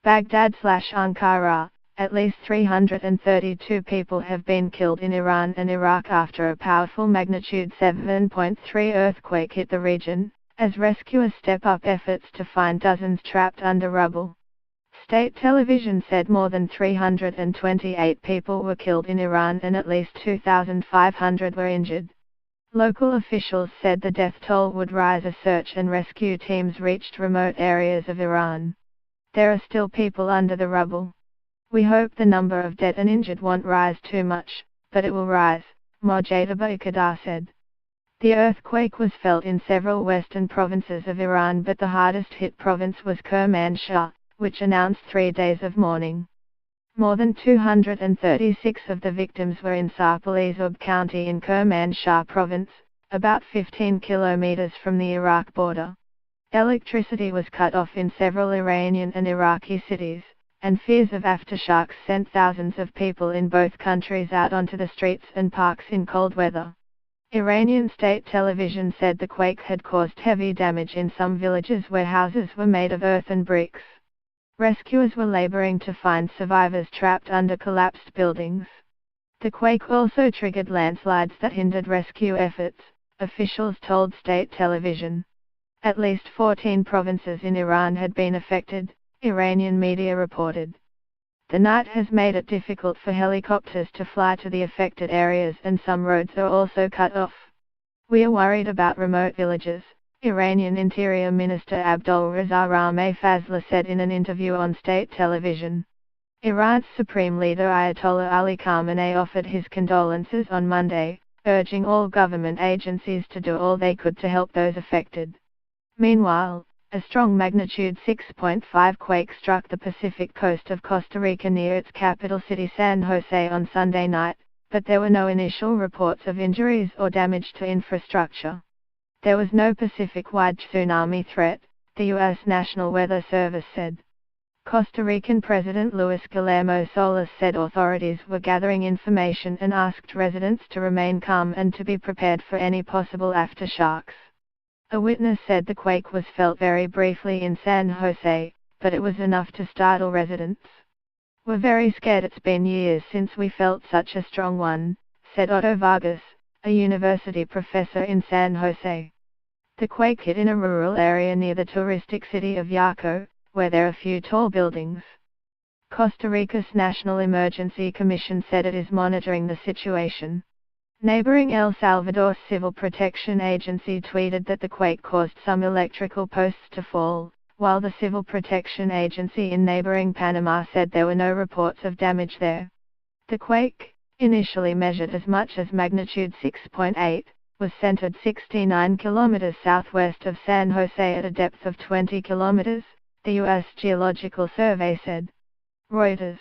Baghdad/Ankara, at least 332 people have been killed in Iran and Iraq after a powerful magnitude 7.3 earthquake hit the region, as rescuers step up efforts to find dozens trapped under rubble. State television said more than 328 people were killed in Iran and at least 2,500 were injured. Local officials said the death toll would rise as search and rescue teams reached remote areas of Iran. There are still people under the rubble. We hope the number of dead and injured won't rise too much, but it will rise, Mojtaba Iqadar said. The earthquake was felt in several western provinces of Iran, but the hardest hit province was Kermanshah, which announced 3 days of mourning. More than 236 of the victims were in Sarpalizub County in Kermanshah province, about 15 kilometers from the Iraq border. Electricity was cut off in several Iranian and Iraqi cities, and fears of aftershocks sent thousands of people in both countries out onto the streets and parks in cold weather. Iranian state television said the quake had caused heavy damage in some villages where houses were made of earth and bricks. Rescuers were laboring to find survivors trapped under collapsed buildings. The quake also triggered landslides that hindered rescue efforts, officials told state television. At least 14 provinces in Iran had been affected, Iranian media reported. The night has made it difficult for helicopters to fly to the affected areas and some roads are also cut off. We are worried about remote villages, Iranian Interior Minister Abdolreza Rameh Fazla said in an interview on state television. Iran's Supreme Leader Ayatollah Ali Khamenei offered his condolences on Monday, urging all government agencies to do all they could to help those affected. Meanwhile, a strong magnitude 6.5 quake struck the Pacific coast of Costa Rica near its capital city San Jose on Sunday night, but there were no initial reports of injuries or damage to infrastructure. There was no Pacific-wide tsunami threat, the U.S. National Weather Service said. Costa Rican President Luis Guillermo Solís said authorities were gathering information and asked residents to remain calm and to be prepared for any possible aftershocks. A witness said the quake was felt very briefly in San Jose, but it was enough to startle residents. "We're very scared. It's been years since we felt such a strong one," said Otto Vargas, a university professor in San Jose. The quake hit in a rural area near the touristic city of Yaco, where there are few tall buildings. Costa Rica's National Emergency Commission said it is monitoring the situation. Neighboring El Salvador's Civil Protection Agency tweeted that the quake caused some electrical posts to fall, while the Civil Protection Agency in neighboring Panama said there were no reports of damage there. The quake, initially measured as much as magnitude 6.8, was centered 69 kilometers southwest of San Jose at a depth of 20 kilometers, the U.S. Geological Survey said. Reuters.